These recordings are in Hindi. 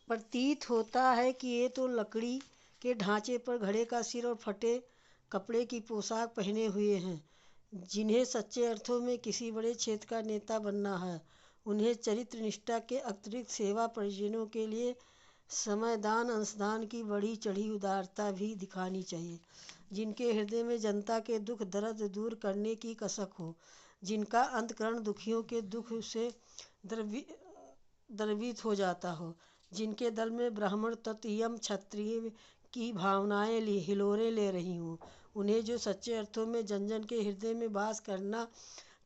प्रतीत होता है कि ये तो लकड़ी के ढांचे पर घड़े का सिर और फटे कपड़े की पोशाक पहने हुए हैं, जिन्हें सच्चे अर्थों में किसी बड़े क्षेत्र का नेता बनना है। उन्हें चरित्र निष्ठा के अतिरिक्त सेवा परिजनों के लिए समयदान अंशदान की बढ़ी चढ़ी उदारता भी दिखानी चाहिए, जिनके हृदय में जनता के दुख दर्द दूर करने की कसक हो, जिनका अंतःकरण दुखियों के दुख से द्रवित हो जाता हो, जिनके दल में ब्राह्मण तत्व यम क्षत्रिय की भावनाएं हिलोरे ले रही हों। उन्हें जो सच्चे अर्थों में जन जन के हृदय में वास करना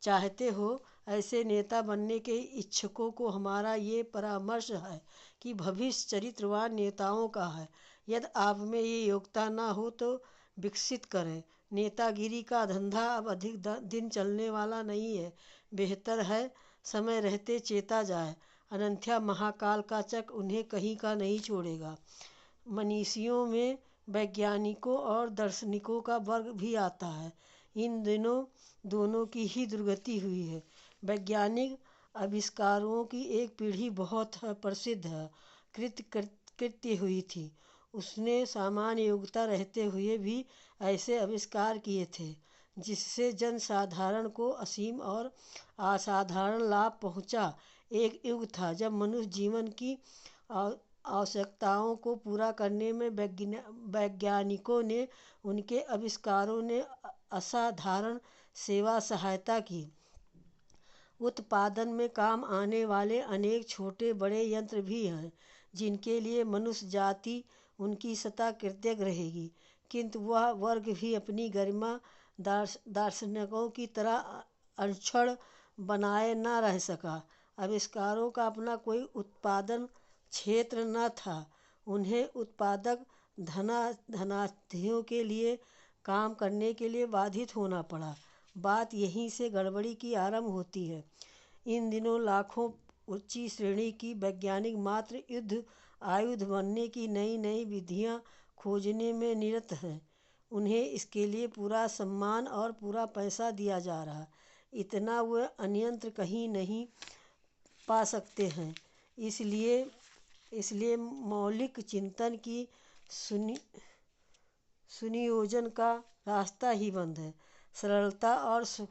चाहते हो, ऐसे नेता बनने के इच्छुकों को हमारा ये परामर्श है कि भविष्य चरित्रवान नेताओं का है। यदि आप में ये योग्यता ना हो तो विकसित करें। नेतागिरी का धंधा अब अधिक दिन चलने वाला नहीं है। बेहतर है समय रहते चेता जाए, अन्यथा महाकाल का चक्र उन्हें कहीं का नहीं छोड़ेगा। मनीषियों में वैज्ञानिकों और दार्शनिकों का वर्ग भी आता है। इन दिनों दोनों की ही दुर्गति हुई है। वैज्ञानिक आविष्कारों की एक पीढ़ी बहुत प्रसिद्ध है, कृत्य हुई थी। उसने सामान्य योग्यता रहते हुए भी ऐसे आविष्कार किए थे जिससे जन साधारण को असीम और असाधारण लाभ पहुंचा। एक युग था जब मनुष्य जीवन की आवश्यकताओं को पूरा करने में वैज्ञानिकों ने, उनके आविष्कारों ने असाधारण सेवा सहायता की। उत्पादन में काम आने वाले अनेक छोटे बड़े यंत्र भी हैं, जिनके लिए मनुष्य जाति उनकी सदा कृतज्ञ रहेगी। किंतु वह वर्ग भी अपनी गरिमा दार्शनिकों की तरह अक्षण बनाए न रह सका। आविष्कारों का अपना कोई उत्पादन क्षेत्र न था। उन्हें उत्पादक धनाढ्यों के लिए काम करने के लिए बाधित होना पड़ा। बात यहीं से गड़बड़ी की आरंभ होती है। इन दिनों लाखों उच्ची श्रेणी की वैज्ञानिक मात्र युद्ध आयुध बनने की नई नई विधियां खोजने में निरत हैं। उन्हें इसके लिए पूरा सम्मान और पूरा पैसा दिया जा रहा, इतना वे अन्यत्र कहीं नहीं पा सकते हैं। इसलिए मौलिक चिंतन की सुनियोजन का रास्ता ही बंद है। सरलता और सुख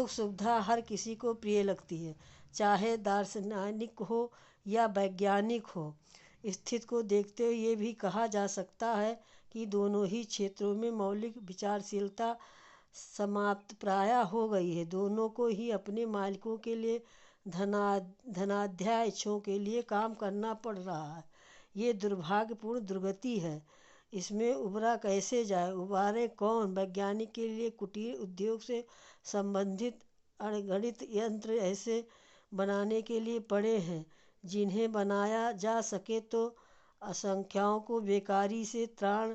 सुविधा हर किसी को प्रिय लगती है, चाहे दार्शनिक हो या वैज्ञानिक हो। स्थिति को देखते हुए ये भी कहा जा सकता है कि दोनों ही क्षेत्रों में मौलिक विचारशीलता समाप्त प्राय हो गई है। दोनों को ही अपने मालिकों के लिए धनाढ्य इच्छाओं के लिए काम करना पड़ रहा है। ये दुर्भाग्यपूर्ण दुर्गति है। इसमें उबरा कैसे जाए? उबारे कौन? वैज्ञानिक के लिए कुटीर उद्योग से संबंधित अगणित यंत्र ऐसे बनाने के लिए पड़े हैं जिन्हें बनाया जा सके तो असंख्याओं को बेकारी से त्राण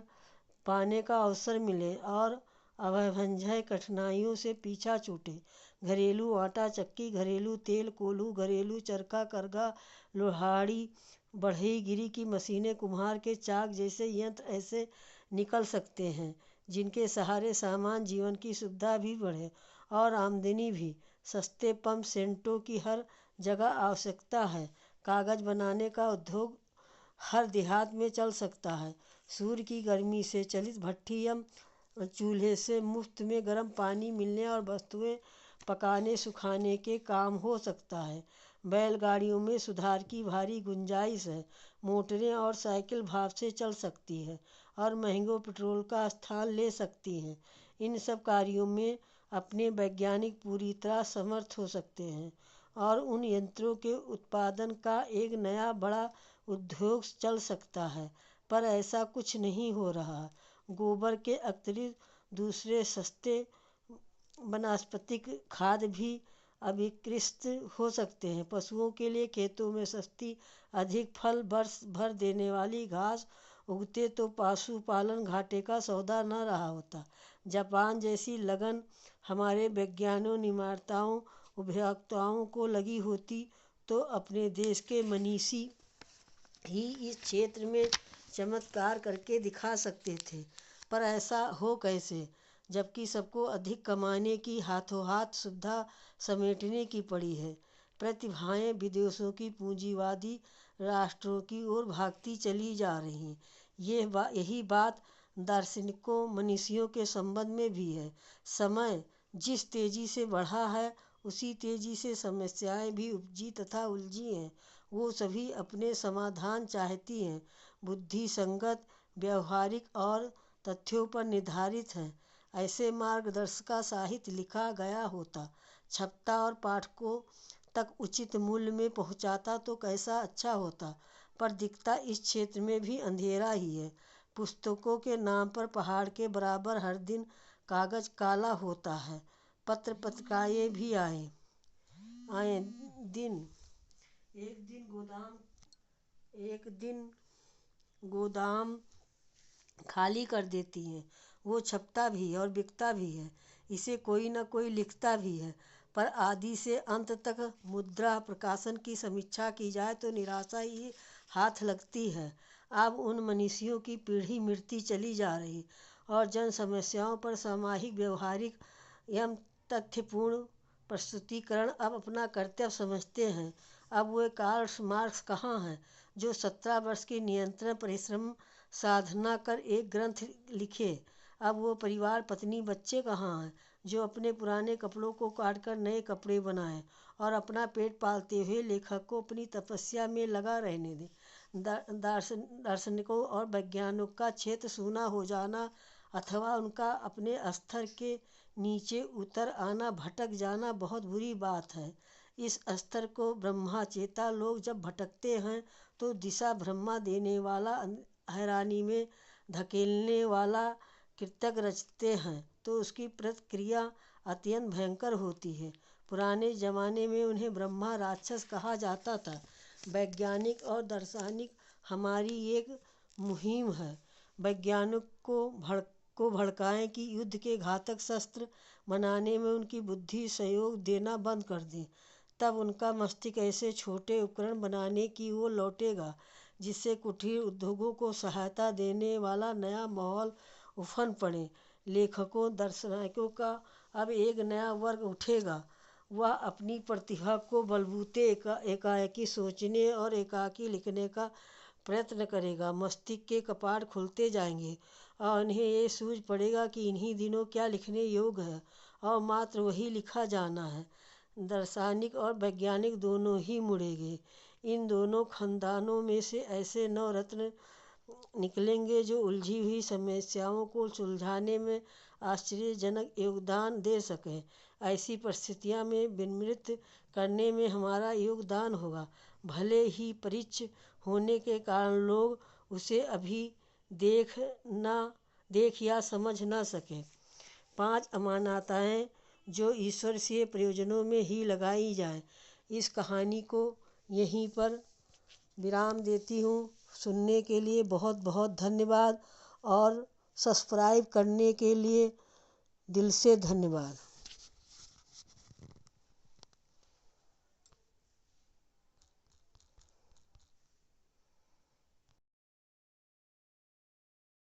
पाने का अवसर मिले और अभयभंजय कठिनाइयों से पीछा छूटे। घरेलू आटा चक्की, घरेलू तेल कोल्हू, घरेलू चरखा करगा, लोहाड़ी, बढ़ईगिरी की मशीनें, कुम्हार के चाक जैसे यंत्र ऐसे निकल सकते हैं जिनके सहारे सामान्य जीवन की सुविधा भी बढ़े और आमदनी भी। सस्ते पंप सेटों की हर जगह आवश्यकता है। कागज बनाने का उद्योग हर देहात में चल सकता है। सूर्य की गर्मी से चलित भट्ठी या चूल्हे से मुफ्त में गर्म पानी मिलने और वस्तुएं पकाने सुखाने के काम हो सकता है। बैलगाड़ियों में सुधार की भारी गुंजाइश है। मोटरें और साइकिल भाप से चल सकती है और महंगे पेट्रोल का स्थान ले सकती हैं। इन सब कार्यों में अपने वैज्ञानिक पूरी तरह समर्थ हो सकते हैं और उन यंत्रों के उत्पादन का एक नया बड़ा उद्योग चल सकता है, पर ऐसा कुछ नहीं हो रहा। गोबर के अतिरिक्त दूसरे सस्ते वनस्पतिक खाद भी अभिकृत हो सकते हैं। पशुओं के लिए खेतों में सस्ती अधिक फल वर्ष भर देने वाली घास उगते तो पशुपालन घाटे का सौदा न रहा होता। जापान जैसी लगन हमारे वैज्ञानिकों निर्माताओं उद्योक्ताओं को लगी होती तो अपने देश के मनीषी ही इस क्षेत्र में चमत्कार करके दिखा सकते थे। पर ऐसा हो कैसे, जबकि सबको अधिक कमाने की हाथों हाथ सुविधा समेटने की पड़ी है। प्रतिभाएं विदेशों की पूंजीवादी राष्ट्रों की ओर भागती चली जा रही हैं। यही बात दार्शनिकों मनीषियों के संबंध में भी है। समय जिस तेजी से बढ़ा है उसी तेजी से समस्याएं भी उपजी तथा उलझी हैं। वो सभी अपने समाधान चाहती हैं, बुद्धि संगत, व्यवहारिक और तथ्यों पर निर्धारित हैं। ऐसे मार्गदर्शक साहित्य लिखा गया होता, छपता और पाठकों तक उचित मूल्य में पहुंचाता तो कैसा अच्छा होता, पर दिखता इस क्षेत्र में भी अंधेरा ही है। पुस्तकों के नाम पर पहाड़ के बराबर हर दिन कागज काला होता है। पत्र पत्रिकाएं भी आए दिन एक दिन गोदाम खाली कर देती हैं। वो छपता भी है और बिकता भी है, इसे कोई न कोई लिखता भी है, पर आदि से अंत तक मुद्रा प्रकाशन की समीक्षा की जाए तो निराशा ही हाथ लगती है। अब उन मनीषियों की पीढ़ी मिटती चली जा रही और जन समस्याओं पर सामाजिक व्यवहारिक एवं तथ्यपूर्ण प्रस्तुतिकरण अब अपना कर्तव्य समझते हैं। अब वे कार्ल मार्क्स कहाँ हैं जो 17 वर्ष की निरंतर परिश्रम साधना कर एक ग्रंथ लिखे। अब वो परिवार पत्नी बच्चे कहाँ हैं जो अपने पुराने कपड़ों को काट कर नए कपड़े बनाएं और अपना पेट पालते हुए लेखक को अपनी तपस्या में लगा रहने दें। दार्शनिकों और वैज्ञानिकों का क्षेत्र सूना हो जाना अथवा उनका अपने स्तर के नीचे उतर आना, भटक जाना बहुत बुरी बात है। इस स्तर को ब्रह्मचेता लोग जब भटकते हैं तो दिशा ब्रह्मा देने वाला, हैरानी में धकेलने वाला कृत्य रचते हैं तो उसकी प्रतिक्रिया अत्यंत भयंकर होती है। पुराने ज़माने में उन्हें ब्रह्मा राक्षस कहा जाता था। वैज्ञानिक और दार्शनिक हमारी एक मुहिम है, वैज्ञानिक को भड़काएं कि युद्ध के घातक शस्त्र बनाने में उनकी बुद्धि सहयोग देना बंद कर दें। तब उनका मस्तिष्क ऐसे छोटे उपकरण बनाने की ओर लौटेगा जिससे कुटीर उद्योगों को सहायता देने वाला नया माहौल उफन पड़े। लेखकों दार्शनिकों का अब एक नया वर्ग उठेगा। वह अपनी प्रतिभा को बलबूते एकाएकी सोचने और एकाकी लिखने का प्रयत्न करेगा। मस्तिष्क के कपाट खुलते जाएंगे और उन्हें ये सूझ पड़ेगा कि इन्हीं दिनों क्या लिखने योग्य है और मात्र वही लिखा जाना है। दार्शनिक और वैज्ञानिक दोनों ही मुड़ेंगे। इन दोनों खानदानों में से ऐसे नवरत्न निकलेंगे जो उलझी हुई समस्याओं को सुलझाने में आश्चर्यजनक योगदान दे सकें। ऐसी परिस्थितियों में विनिर्मित करने में हमारा योगदान होगा, भले ही परिच्छ होने के कारण लोग उसे अभी देख या समझ न सकें। 5 अमानतें जो ईश्वर से प्रयोजनों में ही लगाई जाए। इस कहानी को यहीं पर विराम देती हूँ। सुनने के लिए बहुत बहुत धन्यवाद और सब्सक्राइब करने के लिए दिल से धन्यवाद।